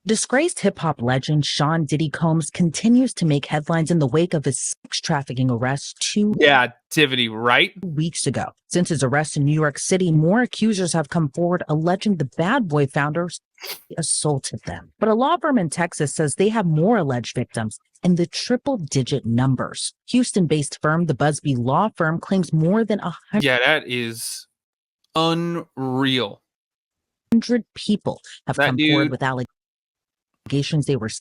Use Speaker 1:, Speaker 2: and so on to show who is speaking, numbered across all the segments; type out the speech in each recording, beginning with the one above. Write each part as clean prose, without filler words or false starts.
Speaker 1: Disgraced hip-hop legend Sean Diddy Combs continues to make headlines in the wake of his sex trafficking arrest 2
Speaker 2: Tiffany, right?
Speaker 1: weeks ago. Since his arrest in New York City, more accusers have come forward alleging the Bad Boy founders assaulted them. But a law firm in Texas says they have more alleged victims in the triple-digit numbers. Houston-based firm, the Busby Law Firm, claims more than 100
Speaker 2: that is unreal.
Speaker 1: people have come forward with allegations they were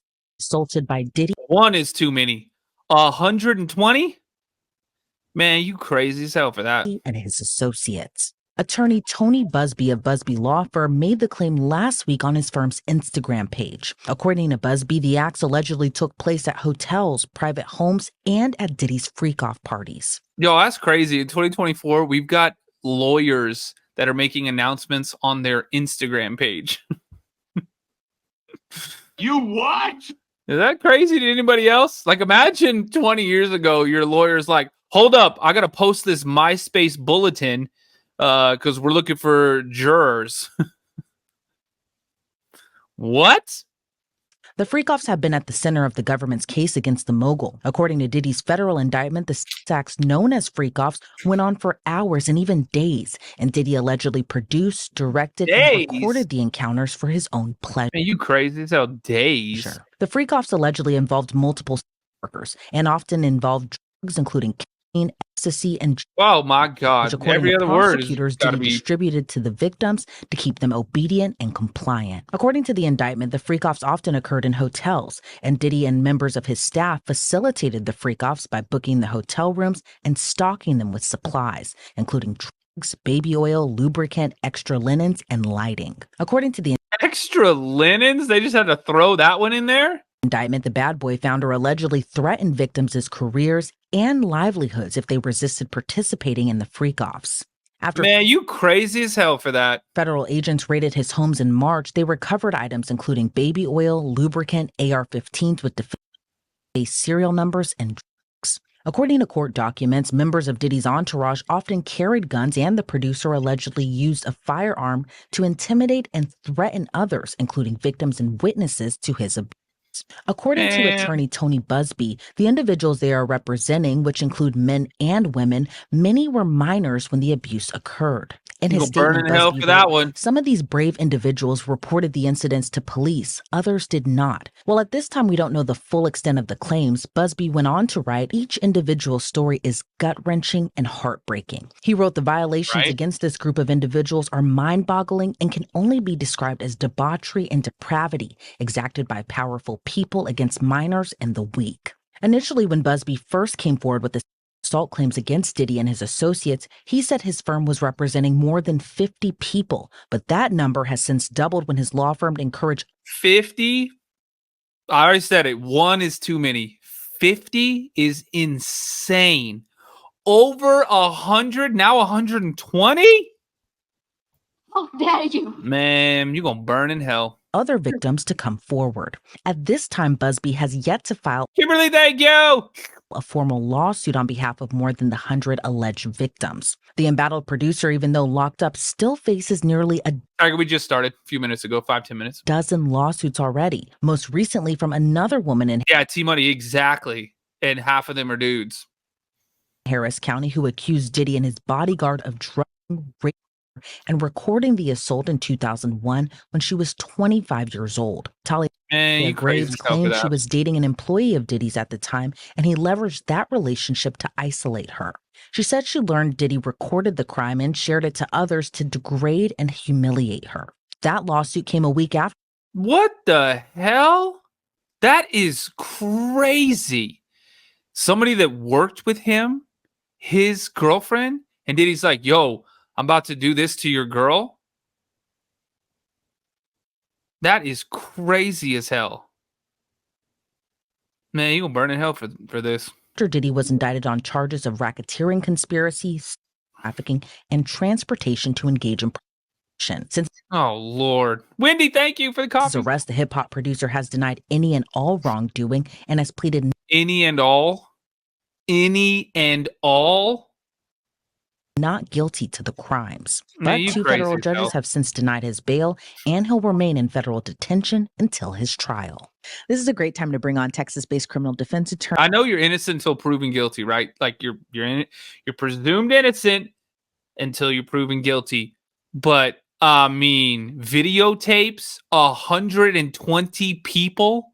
Speaker 1: assaulted by Diddy.
Speaker 2: One is too many. 120? Man, you crazy as hell for that.
Speaker 1: And his associates. Attorney Tony Busby of Busby Law Firm made the claim last week on his firm's Instagram page. According to Busby, the acts allegedly took place at hotels, private homes, and at Diddy's freak-off parties.
Speaker 2: Yo, that's crazy. In 2024, we've got lawyers that are making announcements on their Instagram page.
Speaker 3: You what?
Speaker 2: Is that crazy to anybody else? Like, imagine 20 years ago, your lawyer's like, hold up, I got to post this MySpace bulletin because we're looking for jurors. What?
Speaker 1: The freak-offs have been at the center of the government's case against the mogul. According to Diddy's federal indictment, the acts known as freak-offs went on for hours and even days, and Diddy allegedly produced, directed, and recorded the encounters for his own pleasure.
Speaker 2: Man, you crazy as hell. Days.
Speaker 1: Sure. The freak-offs allegedly involved multiple workers and often involved drugs, including cocaine, ecstasy, and
Speaker 2: oh my God!
Speaker 1: Which, according
Speaker 2: Every
Speaker 1: to
Speaker 2: other word
Speaker 1: prosecutors, Diddy distributed to the victims to keep them obedient and compliant. According to the indictment, the freak-offs often occurred in hotels, and Diddy and members of his staff facilitated the freak-offs by booking the hotel rooms and stocking them with supplies, including drugs, baby oil, lubricant, extra linens, and lighting. According to the
Speaker 2: extra linens, they just had to throw that one in there.
Speaker 1: Indictment, the Bad Boy founder allegedly threatened victims' careers and livelihoods if they resisted participating in the freak-offs.
Speaker 2: Man, you crazy as hell for that.
Speaker 1: Federal agents raided his homes in March. They recovered items including baby oil, lubricant, AR-15s with defense serial numbers, and drugs. According to court documents, members of Diddy's entourage often carried guns, and the producer allegedly used a firearm to intimidate and threaten others, including victims and witnesses to his abuse. According to attorney Tony Busby, the individuals they are representing, which include men and women, many were minors when the abuse occurred. In his statement, Busby wrote, some of these brave individuals reported the incidents to police, others did not. While at this time we don't know the full extent of the claims, Busby went on to write, each individual story is gut-wrenching and heartbreaking. He wrote, the violations against this group of individuals are mind-boggling and can only be described as debauchery and depravity exacted by powerful people against minors and the weak. Initially, when Busby first came forward with the assault claims against Diddy and his associates, he said his firm was representing more than 50 people, but that number has since doubled when his law firm encouraged
Speaker 2: 50. I already said it. One is too many. 50 is insane. Over 100, now 120?
Speaker 4: How dare you?
Speaker 2: Man, you're gonna burn in hell.
Speaker 1: Other victims to come forward. At this time, Busby has yet to file
Speaker 2: Kimberly, thank you!
Speaker 1: A formal lawsuit on behalf of more than the 100 alleged victims. The embattled producer, even though locked up, still faces nearly
Speaker 2: we just started a few minutes ago, 5-10 minutes.
Speaker 1: dozen lawsuits already, most recently from another woman in
Speaker 2: T-Money, exactly. And half of them are dudes.
Speaker 1: Harris County who accused Diddy and his bodyguard of drug rape and recording the assault in 2001 when she was 25 years old. Talia Graves claimed she was dating an employee of Diddy's at the time, and he leveraged that relationship to isolate her. She said she learned Diddy recorded the crime and shared it to others to degrade and humiliate her. That lawsuit came a week after.
Speaker 2: What the hell? That is crazy. Somebody that worked with him, his girlfriend, and Diddy's like, yo, I'm about to do this to your girl. That is crazy as hell. Man, you gonna burn in hell for this.
Speaker 1: Diddy was indicted on charges of racketeering, conspiracy, trafficking, and transportation to engage in prostitution. Since
Speaker 2: oh Lord, Wendy, thank you for the coffee.
Speaker 1: His arrest, the hip hop producer has denied any and all wrongdoing and has pleaded
Speaker 2: any and all.
Speaker 1: not guilty to the crimes.
Speaker 2: Man,
Speaker 1: But
Speaker 2: you
Speaker 1: two
Speaker 2: crazy
Speaker 1: federal
Speaker 2: as
Speaker 1: judges
Speaker 2: hell.
Speaker 1: have since denied his bail, and he'll remain in federal detention until his trial. This is a great time to bring on Texas-based criminal defense attorney.
Speaker 2: I know you're innocent until proven guilty, right? Like you're presumed innocent until you're proven guilty. But I mean, videotapes, 120 people.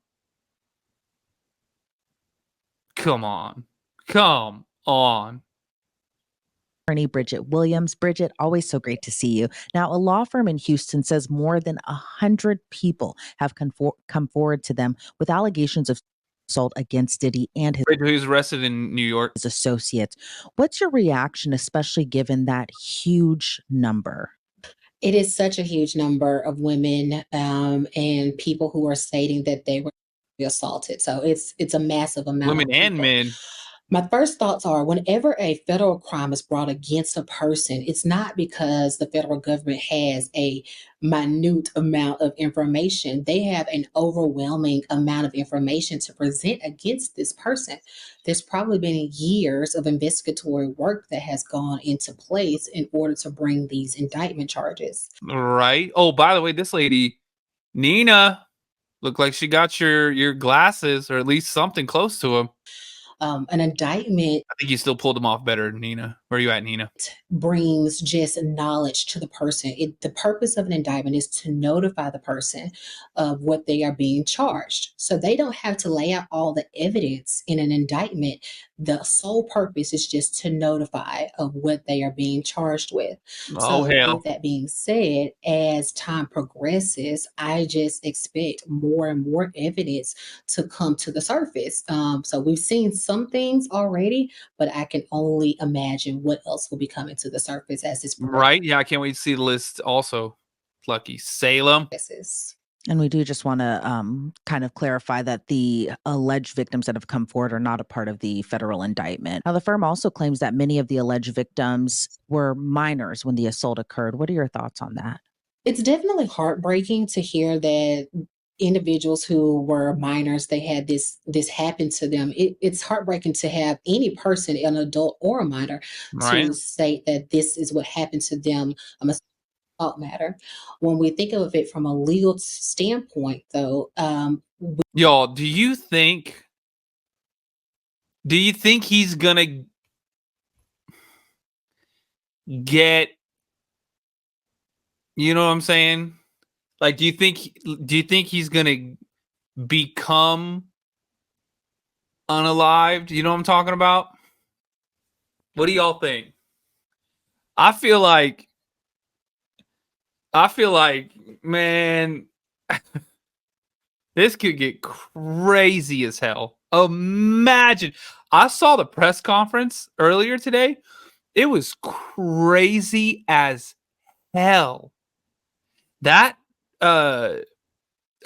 Speaker 2: Come on.
Speaker 1: Attorney Bridget Williams. Bridget, always so great to see you. Now, a law firm in Houston says more than 100 people have come forward to them with allegations of assault against Diddy and
Speaker 2: Wait, who's arrested in New York?
Speaker 1: his associates. What's your reaction, especially given that huge number?
Speaker 3: It is such a huge number of women and people who are stating that they were assaulted. So it's a massive amount
Speaker 2: Women
Speaker 3: of
Speaker 2: and
Speaker 3: people.
Speaker 2: men.
Speaker 3: My first thoughts are whenever a federal crime is brought against a person, it's not because the federal government has a minute amount of information. They have an overwhelming amount of information to present against this person. There's probably been years of investigatory work that has gone into place in order to bring these indictment charges.
Speaker 2: Right. Oh, by the way, this lady, Nina, looked like she got your glasses, or at least something close to them.
Speaker 3: An indictment
Speaker 2: I think you still pulled them off better, Nina. Where are you at, Nina?
Speaker 3: brings just knowledge to the person. The purpose of an indictment is to notify the person of what they are being charged. So they don't have to lay out all the evidence in an indictment. The sole purpose is just to notify of what they are being charged with.
Speaker 2: Oh,
Speaker 3: So
Speaker 2: hell.
Speaker 3: with that being said, as time progresses, I just expect more and more evidence to come to the surface. So we've seen some things already, but I can only imagine what else will be coming to the surface as this
Speaker 2: Right? Yeah, I can't wait to see the list also. Lucky Salem.
Speaker 3: progresses.
Speaker 1: And we do just want to kind of clarify that the alleged victims that have come forward are not a part of the federal indictment. Now, the firm also claims that many of the alleged victims were minors when the assault occurred. What are your thoughts on that?
Speaker 3: It's definitely heartbreaking to hear that individuals who were minors, they had this happen to them. It's heartbreaking to have any person, an adult or a minor,
Speaker 2: Right?
Speaker 3: to state that this is what happened to them. Assault matter. When we think of it from a legal standpoint, though,
Speaker 2: Y'all, do you think he's gonna get, you know what I'm saying? Like, do you think he's gonna become unalived? You know what I'm talking about? What do y'all think? I feel like, man, this could get crazy as hell. Imagine. I saw the press conference earlier today. It was crazy as hell. That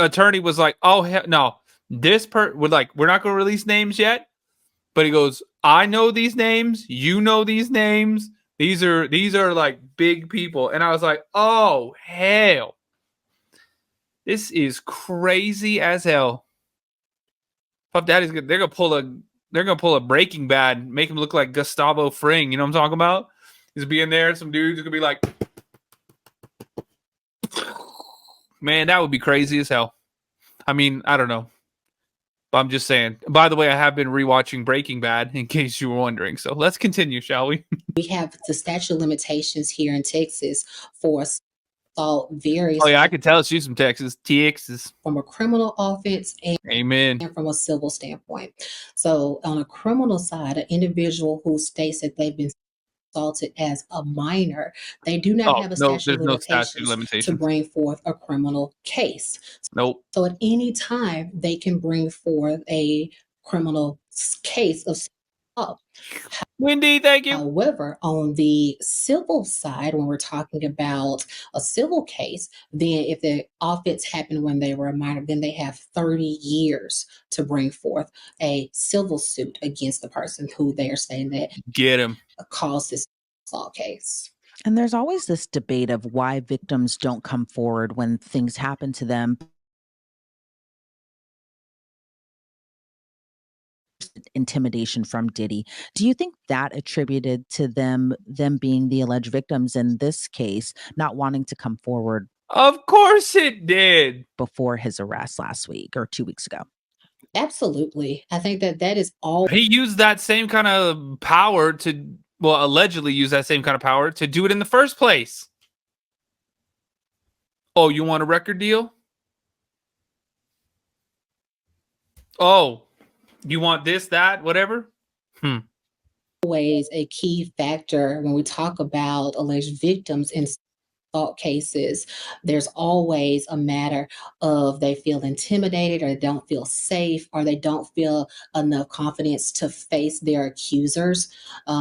Speaker 2: attorney was like, "Oh hell no, we're not going to release names yet." But he goes, "I know these names. You know these names. These are like big people." And I was like, "Oh hell, this is crazy as hell." Puff Daddy's good. They're gonna pull a Breaking Bad, make him look like Gustavo Fring. You know what I'm talking about? He's being there. Some dudes are gonna be like, man, that would be crazy as hell. I mean, I don't know. But I'm just saying. By the way, I have been rewatching Breaking Bad, in case you were wondering. So let's continue, shall we?
Speaker 3: we have the statute of limitations here in Texas for assault varies
Speaker 2: Oh yeah, I could tell she's from Texas. Texas.
Speaker 3: from a criminal offense and
Speaker 2: Amen.
Speaker 3: from a civil standpoint. So on a criminal side, an individual who states that they've been assaulted as a minor, they do not
Speaker 2: Oh
Speaker 3: have a
Speaker 2: no,
Speaker 3: statute
Speaker 2: there's
Speaker 3: of
Speaker 2: no statute of
Speaker 3: limitations to
Speaker 2: limitations.
Speaker 3: bring forth a criminal case.
Speaker 2: Nope.
Speaker 3: So at any time, they can bring forth a criminal case of assault.
Speaker 2: Wendy, thank you.
Speaker 3: However, on the civil side, when we're talking about a civil case, then if the offense happened when they were a minor, then they have 30 years to bring forth a civil suit against the person who they are saying that
Speaker 2: Get him.
Speaker 3: caused this assault case.
Speaker 1: And there's always this debate of why victims don't come forward when things happen to them. intimidation from Diddy. Do you think that attributed to them being the alleged victims in this case, not wanting to come forward
Speaker 2: Of course it did.
Speaker 1: before his arrest last week or 2 weeks ago?
Speaker 3: Absolutely. I think that is all.
Speaker 2: He used that same kind of power to, well, allegedly use that same kind of power to do it in the first place. Oh, you want a record deal? Oh, you want this, that, whatever?
Speaker 3: Always a key factor when we talk about alleged victims in assault cases. There's always a matter of they feel intimidated, or they don't feel safe, or they don't feel enough confidence to face their accusers,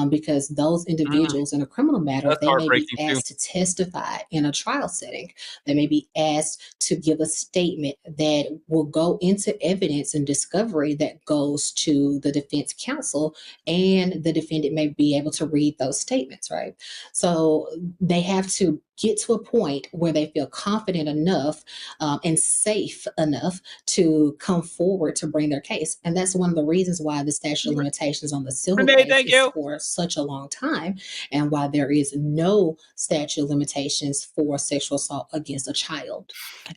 Speaker 3: because those individuals in a criminal matter,
Speaker 2: That's
Speaker 3: they may be
Speaker 2: heartbreaking too.
Speaker 3: asked to testify in a trial setting. They may be asked to give a statement that will go into evidence and discovery that goes to the defense counsel, and the defendant may be able to read those statements, right? So they have to get to a point where they feel confident enough and safe enough to come forward to bring their case. And that's one of the reasons why the statute of limitations on the civil
Speaker 2: Renee,
Speaker 3: case
Speaker 2: thank
Speaker 3: is
Speaker 2: you.
Speaker 3: for such a long time, and why there is no statute of limitations for sexual assault against a child.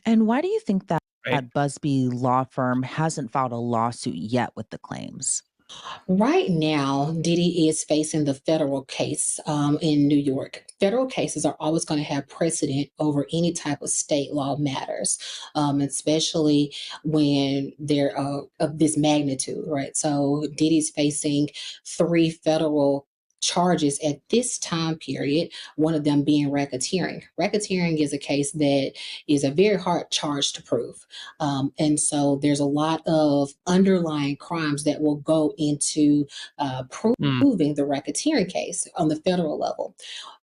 Speaker 1: And why do you think that
Speaker 2: Right.
Speaker 1: that Busby law firm hasn't filed a lawsuit yet with the claims?
Speaker 3: Right now, Diddy is facing the federal case in New York. Federal cases are always going to have precedent over any type of state law matters, especially when they're of this magnitude, right? So Diddy's facing 3 federal charges at this time period, one of them being racketeering. Racketeering is a case that is a very hard charge to prove. And so there's a lot of underlying crimes that will go into proving the racketeering case on the federal level.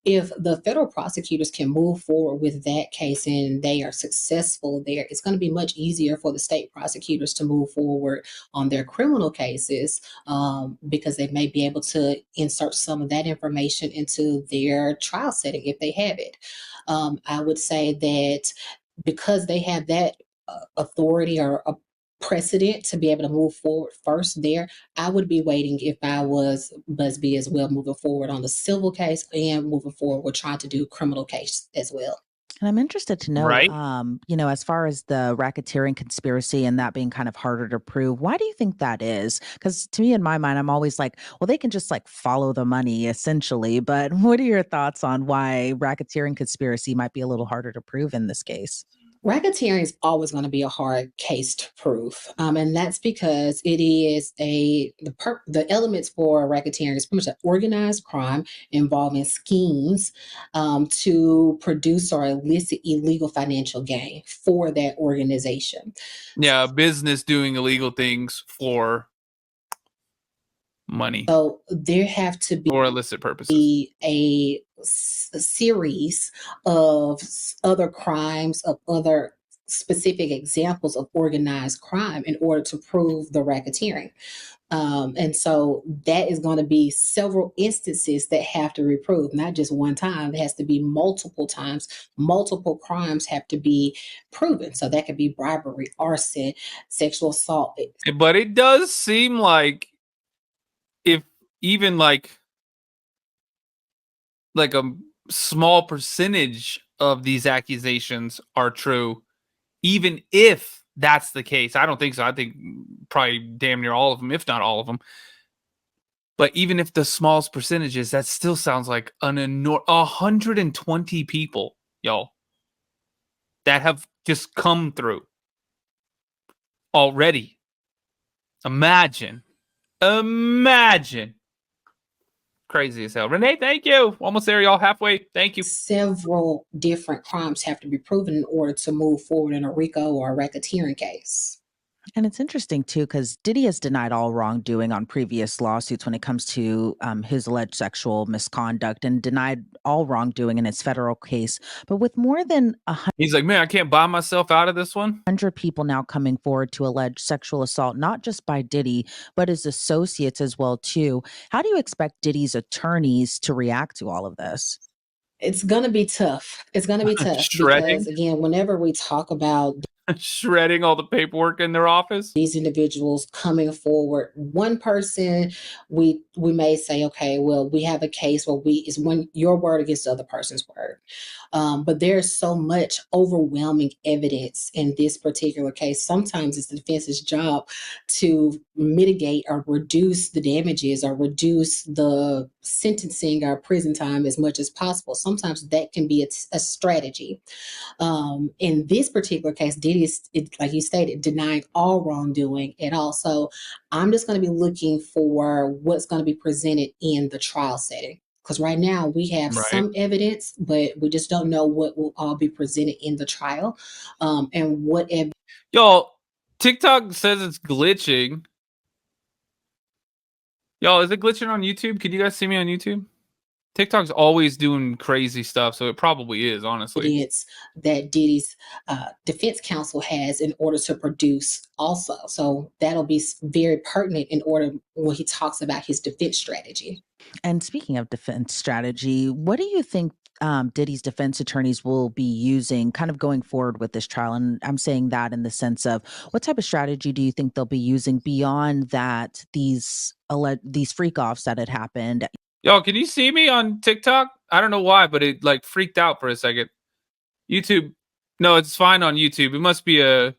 Speaker 3: If the federal prosecutors can move forward with that case and they are successful there, it's going to be much easier for the state prosecutors to move forward on their criminal cases, because they may be able to insert some of that information into their trial setting if they have it. I would say that because they have that authority or a precedent to be able to move forward first there, I would be waiting if I was Busby as well, moving forward on the civil case and moving forward with trying to do criminal case as well.
Speaker 1: And I'm interested to know,
Speaker 2: Right.
Speaker 1: as far as the racketeering conspiracy and that being kind of harder to prove, why do you think that is? Because to me, in my mind, I'm always like, well, they can just like follow the money essentially. But what are your thoughts on why racketeering conspiracy might be a little harder to prove in this case?
Speaker 3: Racketeering is always going to be a hard case to prove, and that's because it is the elements for racketeering is pretty much an organized crime involving schemes to produce or elicit illegal financial gain for that organization.
Speaker 2: Yeah, business doing illegal things for money
Speaker 3: So there have to be
Speaker 2: or illicit purposes.
Speaker 3: a series of other crimes, of other specific examples of organized crime in order to prove the racketeering. And so that is going to be several instances that have to be proved, not just one time. It has to be multiple times. Multiple crimes have to be proven. So that could be bribery, arson, sexual assault.
Speaker 2: But it does seem like if even like a small percentage of these accusations are true, even if that's the case, I don't think so. I think probably damn near all of them, if not all of them. But even if the smallest percentages, that still sounds like 120 people, y'all, that have just come through already. Imagine. Crazy as hell. Renee, thank you. Almost there, y'all. Halfway. Thank you.
Speaker 3: Several different crimes have to be proven in order to move forward in a RICO or a racketeering case.
Speaker 1: And it's interesting, too, because Diddy has denied all wrongdoing on previous lawsuits when it comes to his alleged sexual misconduct, and denied all wrongdoing in his federal case. But with more than
Speaker 2: He's like, man, I can't buy myself out of this one.
Speaker 1: 100 people now coming forward to allege sexual assault, not just by Diddy, but his associates as well, too. How do you expect Diddy's attorneys to react to all of this?
Speaker 3: It's going to be tough. It's going to be tough
Speaker 2: Shredding.
Speaker 3: because, again, whenever we talk about
Speaker 2: shredding all the paperwork in their office.
Speaker 3: These individuals coming forward, one person, we may say, okay, well, we have a case where it's when your word against the other person's word. But there's so much overwhelming evidence in this particular case. Sometimes it's the defense's job to mitigate or reduce the damages or reduce the sentencing or prison time as much as possible. Sometimes that can be a strategy. In this particular case, Diddy is, like you stated, denying all wrongdoing at all. So I'm just going to be looking for what's going to be presented in the trial setting. Because right now we have some evidence, but we just don't know what will all be presented in the trial, and what evidence.
Speaker 2: Yo, TikTok says it's glitching. Yo, is it glitching on YouTube? Can you guys see me on YouTube? TikTok's always doing crazy stuff, so it probably is, honestly.
Speaker 3: That Diddy's defense counsel has in order to produce also. So that'll be very pertinent in order when he talks about his defense strategy.
Speaker 1: And speaking of defense strategy, what do you think Diddy's defense attorneys will be using kind of going forward with this trial? And I'm saying that in the sense of what type of strategy do you think they'll be using beyond that, these freak offs that had happened?
Speaker 2: Yo, can you see me on TikTok? I don't know why, but it like freaked out for a second. YouTube. No, it's fine on YouTube. It must be a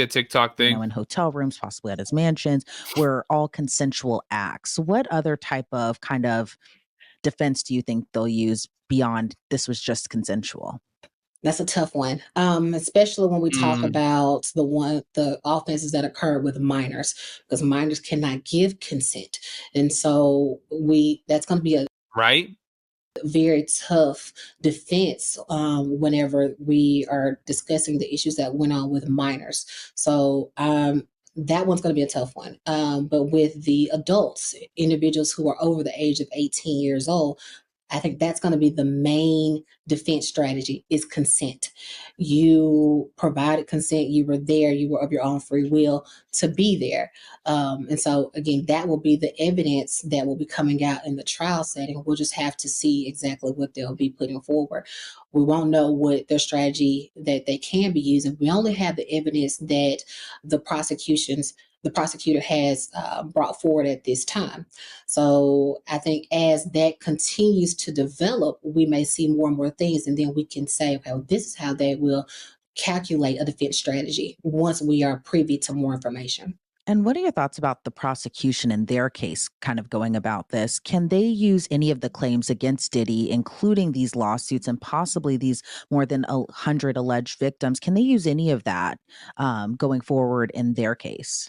Speaker 2: TikTok thing.
Speaker 1: In hotel rooms, possibly at his mansions, were all consensual acts. What other type of kind of defense do you think they'll use beyond this was just consensual?
Speaker 3: That's a tough one, especially when we talk about the offenses that occur with minors, because minors cannot give consent, and so that's going to be a very tough defense whenever we are discussing the issues that went on with minors. So that one's going to be a tough one. But with the adults, individuals who are over the age of 18 years old, I think that's going to be the main defense strategy is consent. You provided consent. You were there. You were of your own free will to be there. And so, again, that will be the evidence that will be coming out in the trial setting. We'll just have to see exactly what they'll be putting forward. We won't know what their strategy that they can be using. We only have the evidence that the prosecutor has brought forward at this time. So I think as that continues to develop, we may see more and more things, and then we can say, okay, well, this is how they will calculate a defense strategy once we are privy to more information.
Speaker 1: And what are your thoughts about the prosecution in their case kind of going about this? Can they use any of the claims against Diddy, including these lawsuits and possibly these more than 100 alleged victims? Can they use any of that going forward in their case?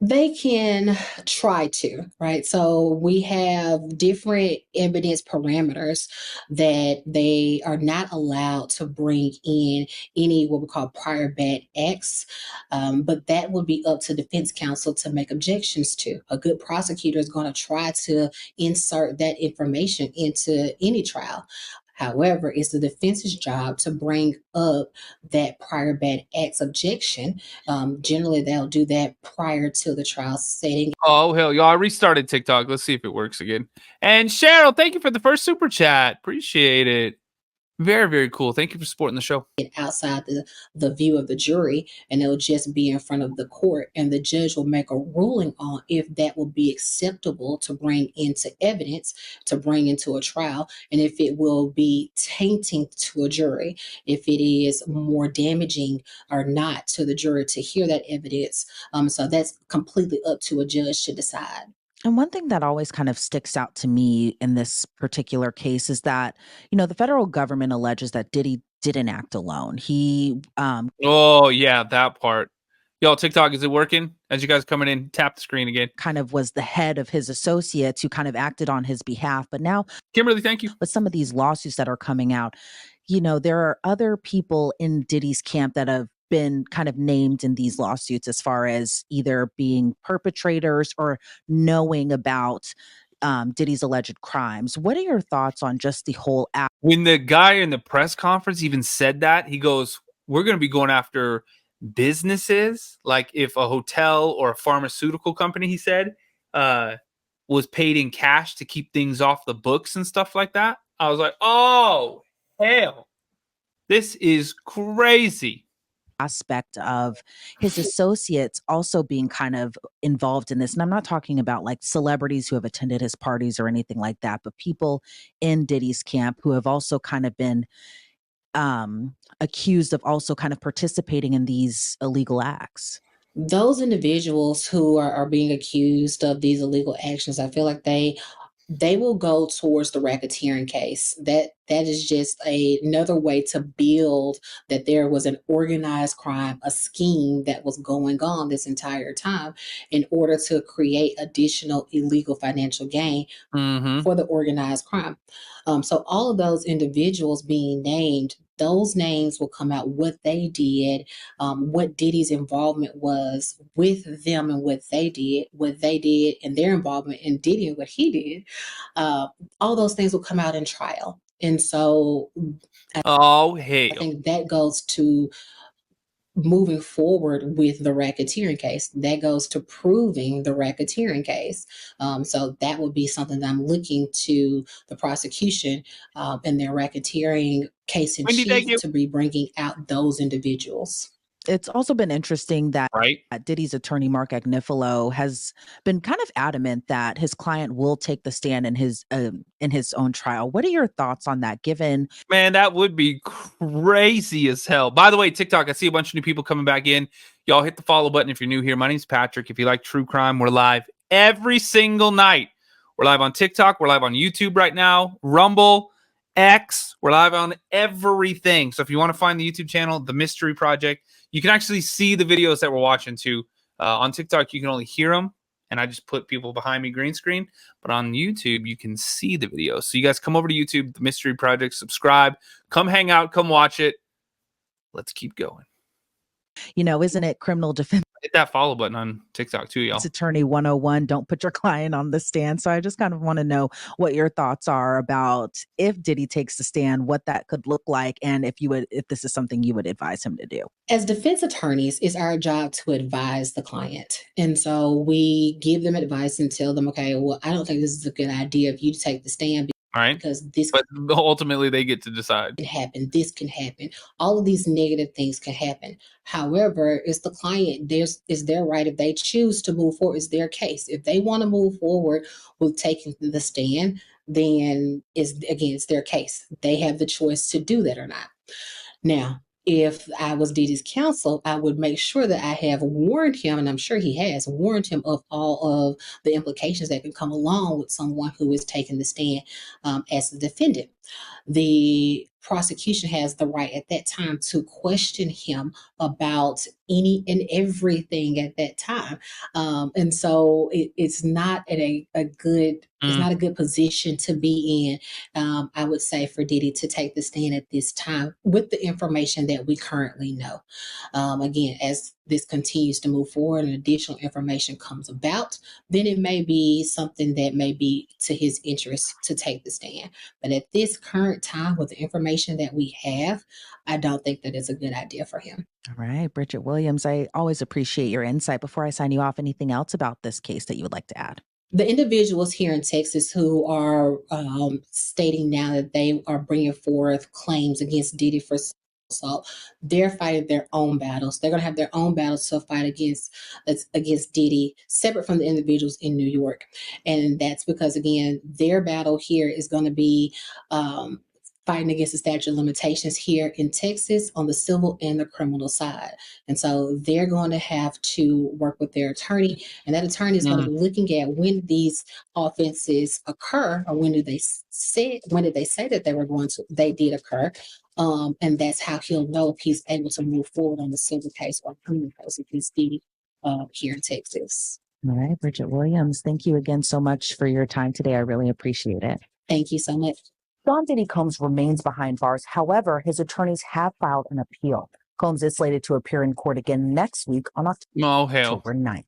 Speaker 3: They can try to, right? So we have different evidence parameters that they are not allowed to bring in any what we call prior bad acts, but that would be up to defense counsel to make objections to. A good prosecutor is going to try to insert that information into any trial. However, it's the defense's job to bring up that prior bad acts objection. Generally, they'll do that prior to the trial setting.
Speaker 2: Oh, hell, y'all. I restarted TikTok. Let's see if it works again. And Cheryl, thank you for the first super chat. Appreciate it. Very, very cool. Thank you for supporting the show.
Speaker 3: Outside the view of the jury, and it'll just be in front of the court, and the judge will make a ruling on if that will be acceptable to bring into evidence, to bring into a trial, and if it will be tainting to a jury, if it is more damaging or not to the jury to hear that evidence. So that's completely up to a judge to decide.
Speaker 1: And one thing that always kind of sticks out to me in this particular case is that, the federal government alleges that Diddy didn't act alone. He
Speaker 2: Oh, yeah, that part. Yo, TikTok, is it working? As you guys coming in, tap the screen again.
Speaker 1: kind of was the head of his associates who kind of acted on his behalf. But now,
Speaker 2: Kimberly, thank you.
Speaker 1: with some of these lawsuits that are coming out, there are other people in Diddy's camp that have been kind of named in these lawsuits as far as either being perpetrators or knowing about Diddy's alleged crimes. What are your thoughts on just the whole act?
Speaker 2: When the guy in the press conference even said that, he goes, we're going to be going after businesses. Like if a hotel or a pharmaceutical company, he said, was paid in cash to keep things off the books and stuff like that. I was like, oh, hell. This is crazy.
Speaker 1: Aspect of his associates also being kind of involved in this. And I'm not talking about like celebrities who have attended his parties or anything like that, but people in Diddy's camp who have also kind of been accused of also kind of participating in these illegal acts.
Speaker 3: Those individuals who are being accused of these illegal actions, I feel like they will go towards the racketeering case. That is just another way to build that there was an organized crime, a scheme that was going on this entire time in order to create additional illegal financial gain for the organized crime. So all of those individuals being named, those names will come out, what they did, what Diddy's involvement was with them and what they did, and their involvement in Diddy and what he did. All those things will come out in trial. And so I think that goes to moving forward with the racketeering case. That goes to proving the racketeering case. So that would be something that I'm looking to the prosecution and their racketeering case in chief to be bringing out those individuals.
Speaker 1: It's also been interesting that Diddy's attorney, Mark Agnifilo, has been kind of adamant that his client will take the stand in his own trial. What are your thoughts on that, given?
Speaker 2: Man, that would be crazy as hell. By the way, TikTok, I see a bunch of new people coming back in. Y'all hit the follow button if you're new here. My name's Patrick. If you like true crime, we're live every single night. We're live on TikTok. We're live on YouTube right now. Rumble, X. We're live on everything. So if you want to find the YouTube channel, The Mystery Project, you can actually see the videos that we're watching too. On TikTok, you can only hear them, and I just put people behind me green screen. But on YouTube, you can see the videos. So you guys come over to YouTube, The Mystery Project, subscribe, come hang out, come watch it. Let's keep going.
Speaker 1: You know, isn't it criminal defense?
Speaker 2: Hit that follow button on TikTok too, y'all.
Speaker 1: It's Attorney 101. Don't put your client on the stand. So I just kind of want to know what your thoughts are about if Diddy takes the stand, what that could look like, and if this is something you would advise him to do.
Speaker 3: As defense attorneys, it's our job to advise the client. And so we give them advice and tell them, okay, well, I don't think this is a good idea if you take the stand.
Speaker 2: Right.
Speaker 3: Because
Speaker 2: but ultimately they get to decide.
Speaker 3: Can happen. This can happen. All of these negative things can happen. However, it's the client. It's their right. If they choose to move forward, it's their case. If they want to move forward with taking the stand, then it's their case. They have the choice to do that or not. Now, if I was Diddy's counsel, I would make sure that I have warned him, and I'm sure he has warned him of all of the implications that can come along with someone who is taking the stand as the defendant. The prosecution has the right at that time to question him about any and everything at that time. And so it's not at a good, it's not a good position to be in, I would say, for Diddy to take the stand at this time with the information that we currently know. Again, as this continues to move forward and additional information comes about, then it may be something that may be to his interest to take the stand. But at this current time, with the information that we have, I don't think that it's a good idea for him.
Speaker 1: All right, Bridget Williams, I always appreciate your insight. Before I sign you off, anything else about this case that you would like to add?
Speaker 3: The individuals here in Texas who are stating now that they are bringing forth claims against Diddy for assault, they're fighting their own battles. They're going to have their own battles to fight against Diddy, separate from the individuals in New York. And that's because, again, their battle here is going to be fighting against the statute of limitations here in Texas on the civil and the criminal side. And so they're going to have to work with their attorney, and that attorney is going to be looking at when these offenses occur, or when did they say that they did occur. And that's how he'll know if he's able to move forward on the civil case or criminal case against Diddy here in Texas.
Speaker 1: All right, Bridget Williams, thank you again so much for your time today. I really appreciate it.
Speaker 3: Thank you so much.
Speaker 1: Sean Diddy Combs remains behind bars. However, his attorneys have filed an appeal. Combs is slated to appear in court again next week on October 9th.